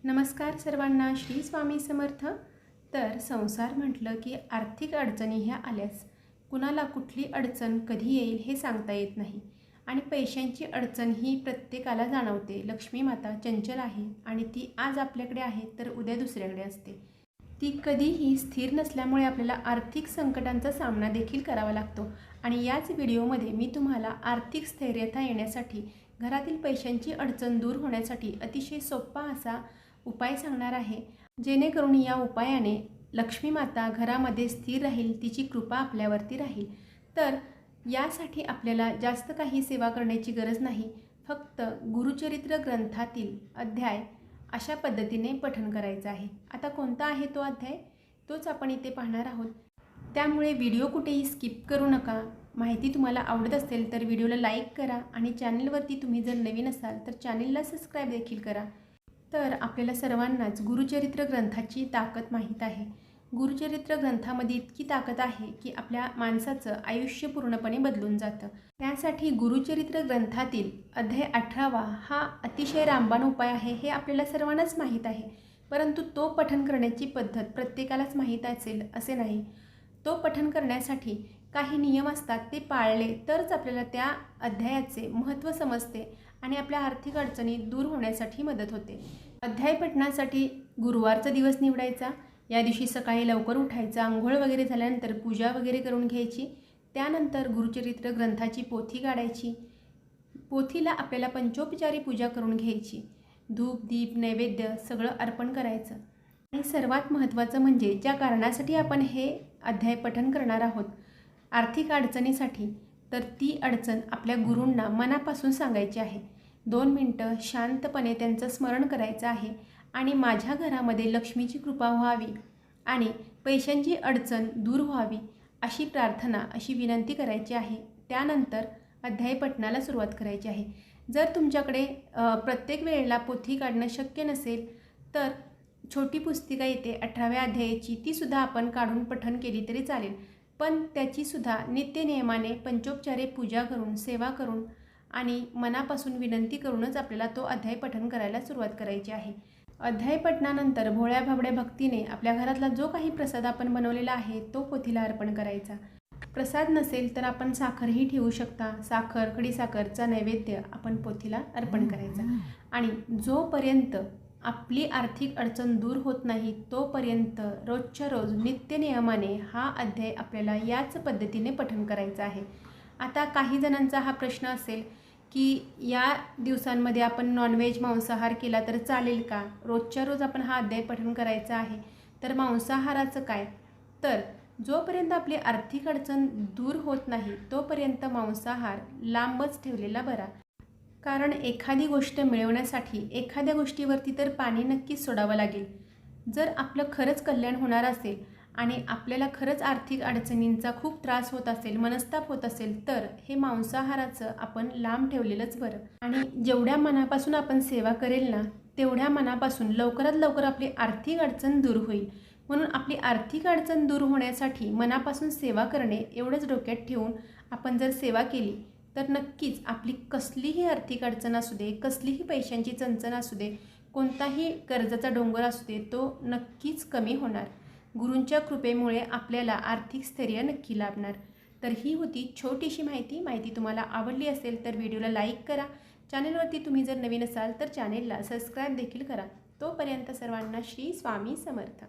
नमस्कार सर्वांना, श्री स्वामी समर्थ। तर संसार म्हटलं की आर्थिक अडचणी ह्या आल्याच. कुणाला कुठली अडचण कधी येईल हे सांगता येत नाही आणि पैशांची अडचण ही प्रत्येकाला जाणवते. लक्ष्मी माता चंचल आहे आणि ती आज आपल्याकडे आहे तर उद्या दुसऱ्याकडे असते. ती कधीही स्थिर नसल्यामुळे आपल्याला आर्थिक संकटांचा सामना देखील करावा लागतो. आणि याच व्हिडिओमध्ये मी तुम्हाला आर्थिक स्थैर्यता येण्यासाठी, घरातील पैशांची अडचण दूर होण्यासाठी अतिशय सोपा असा उपाय सांगणार आहे, जेणेकरून या उपायाने लक्ष्मी माता घरामध्ये स्थिर राहील, तिची कृपा आपल्यावरती राहील. तर यासाठी आपल्याला जास्त काही सेवा करण्याची गरज नाही. फक्त गुरुचरित्र ग्रंथातील अध्याय अशा पद्धतीने पठण करायचं आहे. आता कोणता आहे तो अध्याय, तोच आपण इथे पाहणार आहोत. त्यामुळे व्हिडिओ कुठेही स्किप करू नका. माहिती तुम्हाला आवडत असेल तर व्हिडिओला लाईक करा आणि चॅनलवरती तुम्ही जर नवीन असाल तर चॅनलला सबस्क्राईब देखील करा. तर आपल्याला सर्वांनाच गुरुचरित्र ग्रंथाची ताकद माहीत आहे. गुरुचरित्र ग्रंथामध्ये इतकी ताकद आहे की आपल्या माणसाचं आयुष्य पूर्णपणे बदलून जातं. त्यासाठी गुरुचरित्र ग्रंथातील अध्याय 18 हा अतिशय रामबाण उपाय आहे हे आपल्याला सर्वांनाच माहीत आहे. परंतु तो पठण करण्याची पद्धत प्रत्येकालाच माहीत असेल असे नाही. तो पठण करण्यासाठी काही नियम असतात, ते पाळले तरच आपल्याला त्या अध्यायाचे महत्त्व समजते आणि आपल्या आर्थिक अडचणी दूर होण्यासाठी मदत होते. अध्याय पठणासाठी गुरुवारचा दिवस निवडायचा. या दिवशी सकाळी लवकर उठायचं, आंघोळ वगैरे झाल्यानंतर पूजा वगैरे करून घ्यायची. त्यानंतर गुरुचरित्र ग्रंथाची पोथी काढायची. पोथीला आपल्याला पंचोपचारी पूजा करून घ्यायची. धूप दीप नैवेद्य सगळं अर्पण करायचं. आणि सर्वात महत्त्वाचं म्हणजे ज्या कारणासाठी आपण हे अध्याय पठण करणार आहोत, आर्थिक अडचणीसाठी, तर ती अडचण आपल्या गुरूंना मनापासून सांगायची आहे. 2 मिनटं शांतपणे त्यांचं स्मरण करायचं आहे आणि माझ्या घरामध्ये लक्ष्मीची कृपा व्हावी आणि पैशांची अडचण दूर व्हावी अशी प्रार्थना, अशी विनंती करायची आहे. त्यानंतर अध्याय पठणाला सुरुवात करायची आहे. जर तुमच्याकडे प्रत्येक वेळेला पोथी काढणं शक्य नसेल तर छोटी पुस्तिका येते 18व्या अध्यायाची, तीसुद्धा आपण काढून पठण केली तरी चालेल. पण त्याचीसुद्धा नित्यनियमाने पंचोपचारे पूजा करून, सेवा करून आणि मनापासून विनंती करूनच आपल्याला तो अध्याय पठण करायला सुरुवात करायची आहे. अध्याय पठणानंतर भोळ्या भाबड्या भक्तीने आपल्या घरातला जो काही प्रसाद आपण बनवलेला आहे तो पोथीला अर्पण करायचा. प्रसाद नसेल तर आपण साखरही ठेवू शकता. साखर, खडीसाखरचा नैवेद्य आपण पोथीला अर्पण करायचा. आणि जोपर्यंत आपली आर्थिक अडचण दूर होत नाही तोपर्यंत रोजच्या रोज नित्यनियमाने हा अध्याय आपल्याला याच पद्धतीने पठण करायचा आहे. आता काही जणांचा हा प्रश्न असेल की या दिवसांमध्ये आपण नॉनव्हेज, मांसाहार केला तर चालेल का? रोजच्या रोज आपण हा अध्याय पठण करायचा आहे, तर मांसाहाराचं काय? तर जोपर्यंत आपली आर्थिक अडचण दूर होत नाही तोपर्यंत मांसाहार लांबच ठेवलेला बरा. कारण एखादी गोष्ट मिळवण्यासाठी एखाद्या गोष्टीवरती तर पाणी नक्कीच सोडावं लागेल. जर आपलं खरंच कल्याण होणार असेल आणि आपल्याला खरंच आर्थिक अडचणींचा खूप त्रास होत असेल, मनस्ताप होत असेल, तर हे मांसाहाराचं आपण लांब ठेवलेलंच बरं. आणि जेवढ्या मनापासून आपण सेवा करेल ना, तेवढ्या मनापासून लवकरात लवकर आपली आर्थिक अडचण दूर होईल. म्हणून आपली आर्थिक अडचण दूर होण्यासाठी मनापासून सेवा करणे एवढंच डोक्यात ठेवून आपण जर सेवा केली तर नक्कीच आपली कसलीही आर्थिक अडचण असू दे, कसलीही पैशांची चणचण असू दे, कोणताही कर्जाचा डोंगर असू दे, तो नक्कीच कमी होणार. गुरूंच्या कृपेमुळे आपल्याला आर्थिक स्थैर्य नक्की लाभणार. तर ही होती छोटीशी माहिती तुम्हाला आवडली असेल तर व्हिडिओला लाईक करा. चॅनलवरती तुम्ही जर नवीन असाल तर चॅनेलला सबस्क्राईब देखील करा. तोपर्यंत सर्वांना श्री स्वामी समर्थ.